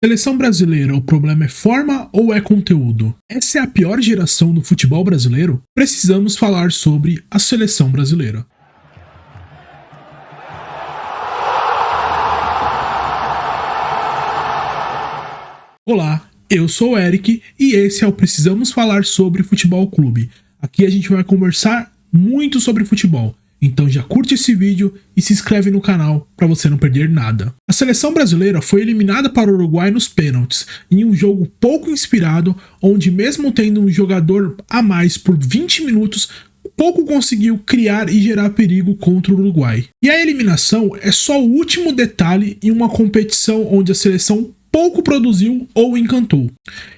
Seleção brasileira, o problema é forma ou é conteúdo? Essa é a pior geração do futebol brasileiro? Precisamos falar sobre a seleção brasileira. Olá, eu sou o Eric e esse é o Precisamos Falar sobre Futebol Clube. Aqui a gente vai conversar muito sobre futebol. Então já curte esse vídeo e se inscreve no canal para você não perder nada. A seleção brasileira foi eliminada para o Uruguai nos pênaltis, em um jogo pouco inspirado, onde mesmo tendo um jogador a mais por 20 minutos, pouco conseguiu criar e gerar perigo contra o Uruguai. E a eliminação é só o último detalhe em uma competição onde a seleção pouco produziu ou encantou.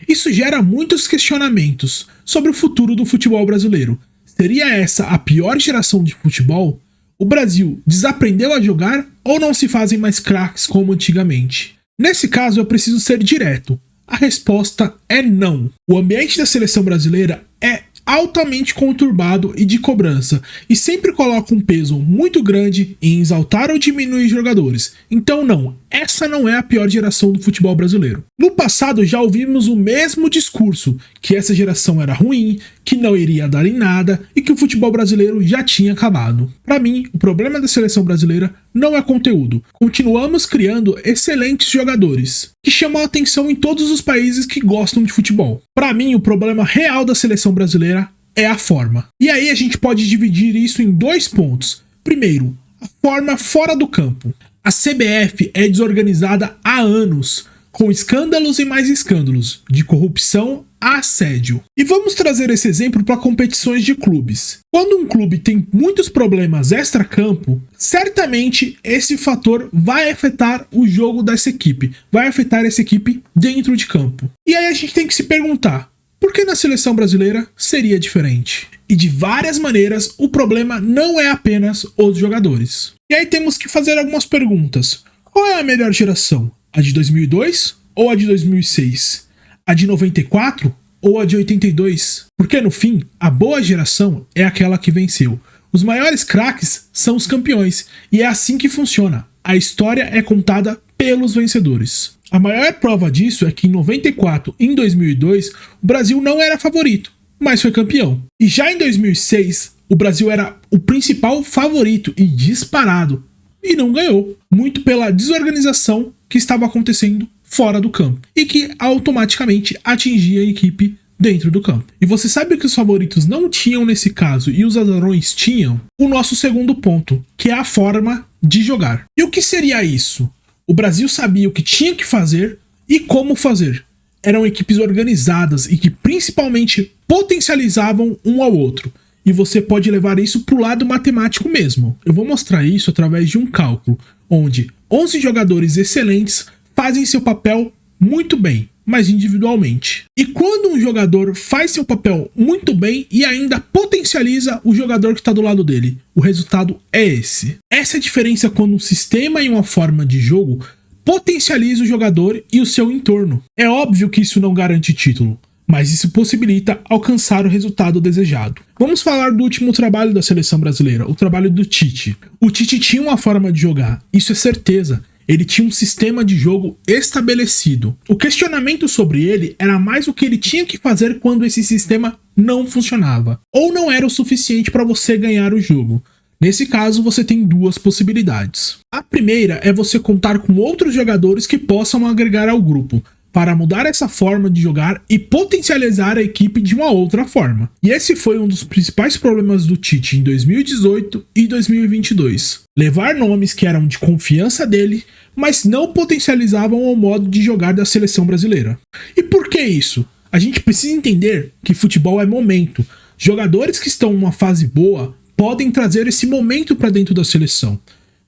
Isso gera muitos questionamentos sobre o futuro do futebol brasileiro. Seria essa a pior geração de futebol? O Brasil desaprendeu a jogar ou não se fazem mais craques como antigamente? Nesse caso eu preciso ser direto. A resposta é não. O ambiente da seleção brasileira é altamente conturbado e de cobrança, e sempre coloca um peso muito grande em exaltar ou diminuir jogadores. Então não, essa não é a pior geração do futebol brasileiro. No passado já ouvimos o mesmo discurso, que essa geração era ruim, que não iria dar em nada e que o futebol brasileiro já tinha acabado. Para mim, o problema da seleção brasileira não é conteúdo. Continuamos criando excelentes jogadores, que chamam a atenção em todos os países que gostam de futebol. Para mim, o problema real da seleção brasileira é a forma. E aí a gente pode dividir isso em dois pontos. Primeiro, a forma fora do campo. A CBF é desorganizada há anos, com escândalos e mais escândalos, de corrupção a assédio. E vamos trazer esse exemplo para competições de clubes. Quando um clube tem muitos problemas extra-campo, certamente esse fator vai afetar o jogo dessa equipe, vai afetar essa equipe dentro de campo. E aí a gente tem que se perguntar, por que na seleção brasileira seria diferente? E de várias maneiras, o problema não é apenas os jogadores. E aí temos que fazer algumas perguntas. Qual é a melhor geração? A de 2002 ou a de 2006? A de 94 ou a de 82? Porque no fim, a boa geração é aquela que venceu. Os maiores craques são os campeões, e é assim que funciona. A história é contada pelos vencedores. A maior prova disso é que em 94 e em 2002, o Brasil não era favorito, mas foi campeão. E já em 2006, o Brasil era o principal favorito e disparado, e não ganhou, muito pela desorganização que estava acontecendo fora do campo, e que automaticamente atingia a equipe dentro do campo. E você sabe o que os favoritos não tinham nesse caso e os azarões tinham? O nosso segundo ponto, que é a forma de jogar. E o que seria isso? O Brasil sabia o que tinha que fazer e como fazer. Eram equipes organizadas e que principalmente potencializavam um ao outro. E você pode levar isso para o lado matemático mesmo. Eu vou mostrar isso através de um cálculo, onde 11 jogadores excelentes fazem seu papel muito bem, mas individualmente. E quando um jogador faz seu papel muito bem e ainda potencializa o jogador que está do lado dele, o resultado é esse. Essa é a diferença quando um sistema e uma forma de jogo potencializa o jogador e o seu entorno. É óbvio que isso não garante título, mas isso possibilita alcançar o resultado desejado. Vamos falar do último trabalho da seleção brasileira, o trabalho do Tite. O Tite tinha uma forma de jogar, isso é certeza. Ele tinha um sistema de jogo estabelecido. O questionamento sobre ele era mais o que ele tinha que fazer quando esse sistema não funcionava, ou não era o suficiente para você ganhar o jogo. Nesse caso, você tem duas possibilidades. A primeira é você contar com outros jogadores que possam agregar ao grupo, para mudar essa forma de jogar e potencializar a equipe de uma outra forma. E esse foi um dos principais problemas do Tite em 2018 e 2022. Levar nomes que eram de confiança dele, mas não potencializavam o modo de jogar da seleção brasileira. E por que isso? A gente precisa entender que futebol é momento. Jogadores que estão em uma fase boa podem trazer esse momento para dentro da seleção.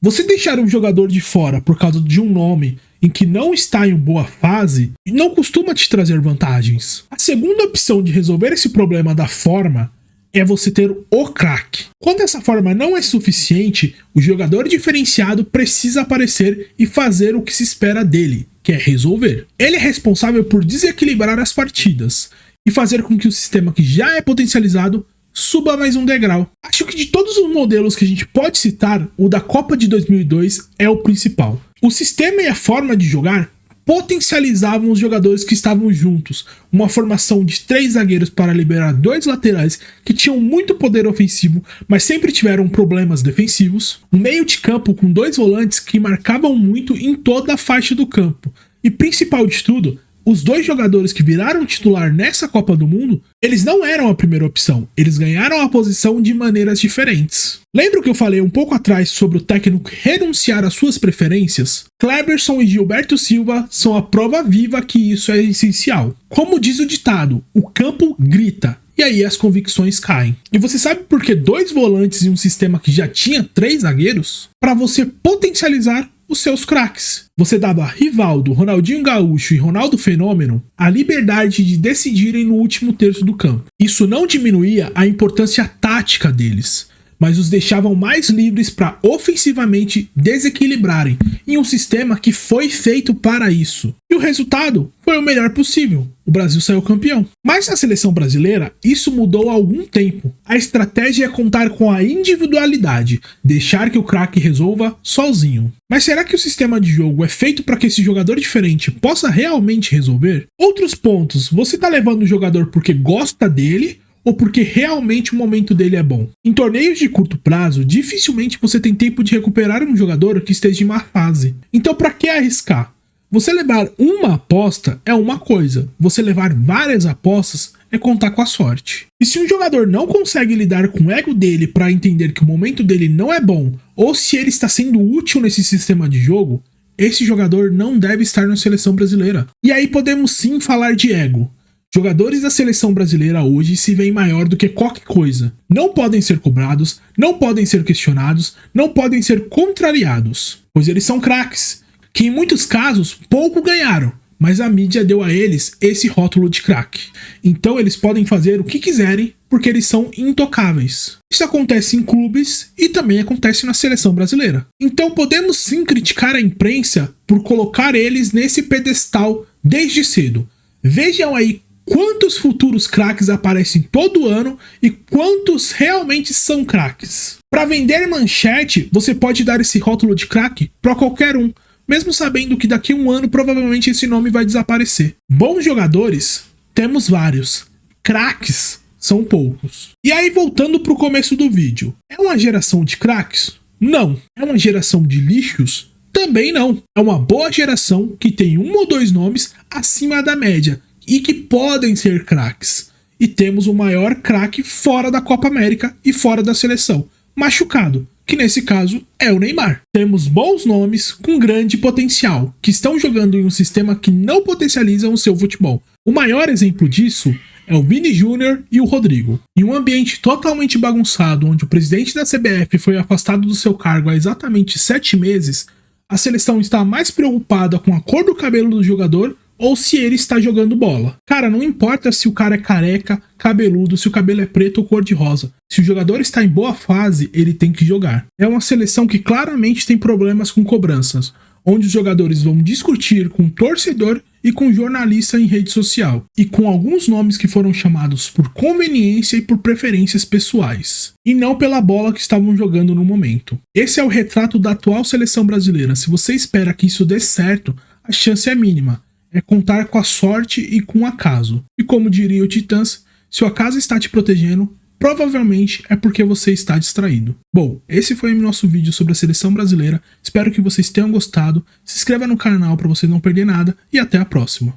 Você deixar um jogador de fora por causa de um nome em que não está em boa fase, não costuma te trazer vantagens. A segunda opção de resolver esse problema da forma é você ter o craque. Quando essa forma não é suficiente, o jogador diferenciado precisa aparecer e fazer o que se espera dele, que é resolver. Ele é responsável por desequilibrar as partidas e fazer com que o sistema que já é potencializado suba mais um degrau. Acho que de todos os modelos que a gente pode citar, o da Copa de 2002 é o principal. O sistema e a forma de jogar potencializavam os jogadores que estavam juntos. Uma formação de 3 zagueiros para liberar 2 laterais que tinham muito poder ofensivo, mas sempre tiveram problemas defensivos. Um meio de campo com 2 volantes que marcavam muito em toda a faixa do campo. E principal de tudo, os 2 jogadores que viraram titular nessa Copa do Mundo, eles não eram a primeira opção, eles ganharam a posição de maneiras diferentes. Lembra que eu falei um pouco atrás sobre o técnico renunciar às suas preferências? Cleberson e Gilberto Silva são a prova viva que isso é essencial. Como diz o ditado, o campo grita. E aí as convicções caem. E você sabe por que 2 volantes em um sistema que já tinha 3 zagueiros? Para você potencializar os seus craques. Você dava a Rivaldo, Ronaldinho Gaúcho e Ronaldo Fenômeno a liberdade de decidirem no último terço do campo. Isso não diminuía a importância tática deles, mas os deixavam mais livres para ofensivamente desequilibrarem em um sistema que foi feito para isso. E o resultado foi o melhor possível. O Brasil saiu campeão. Mas na seleção brasileira, isso mudou há algum tempo. A estratégia é contar com a individualidade, deixar que o craque resolva sozinho. Mas será que o sistema de jogo é feito para que esse jogador diferente possa realmente resolver? Outros pontos, você tá levando o jogador porque gosta dele ou porque realmente o momento dele é bom? Em torneios de curto prazo, dificilmente você tem tempo de recuperar um jogador que esteja em má fase. Então para que arriscar? Você levar uma aposta é uma coisa, você levar várias apostas é contar com a sorte. E se um jogador não consegue lidar com o ego dele para entender que o momento dele não é bom, ou se ele está sendo útil nesse sistema de jogo, esse jogador não deve estar na seleção brasileira. E aí podemos sim falar de ego. Jogadores da seleção brasileira hoje se veem maior do que qualquer coisa. Não podem ser cobrados, não podem ser questionados, não podem ser contrariados, pois eles são craques, que em muitos casos pouco ganharam, mas a mídia deu a eles esse rótulo de craque. Então eles podem fazer o que quiserem porque eles são intocáveis. Isso acontece em clubes e também acontece na seleção brasileira. Então podemos sim criticar a imprensa por colocar eles nesse pedestal desde cedo. Vejam aí quantos futuros craques aparecem todo ano e quantos realmente são craques. Para vender manchete, você pode dar esse rótulo de craque para qualquer um, mesmo sabendo que daqui a um ano provavelmente esse nome vai desaparecer. Bons jogadores, temos vários. Craques, são poucos. E aí voltando pro começo do vídeo, é uma geração de craques? Não. É uma geração de lixos? Também não. É uma boa geração que tem 1 ou 2 nomes acima da média e que podem ser craques. E temos o maior craque fora da Copa América e fora da seleção, machucado, que nesse caso é o Neymar. Temos bons nomes com grande potencial, que estão jogando em um sistema que não potencializa o seu futebol. O maior exemplo disso é o Vini Júnior e o Rodrigo. Em um ambiente totalmente bagunçado, onde o presidente da CBF foi afastado do seu cargo há exatamente 7 meses, a seleção está mais preocupada com a cor do cabelo do jogador ou se ele está jogando bola. Cara, não importa se o cara é careca, cabeludo, se o cabelo é preto ou cor de rosa. Se o jogador está em boa fase, ele tem que jogar. É uma seleção que claramente tem problemas com cobranças, onde os jogadores vão discutir com o torcedor e com o jornalista em rede social, e com alguns nomes que foram chamados por conveniência e por preferências pessoais, e não pela bola que estavam jogando no momento. Esse é o retrato da atual seleção brasileira. Se você espera que isso dê certo, a chance é mínima. É contar com a sorte e com o acaso. E como diria o Titãs, se o acaso está te protegendo, provavelmente é porque você está distraído. Bom, esse foi o nosso vídeo sobre a seleção brasileira. Espero que vocês tenham gostado. Se inscreva no canal para você não perder nada e até a próxima.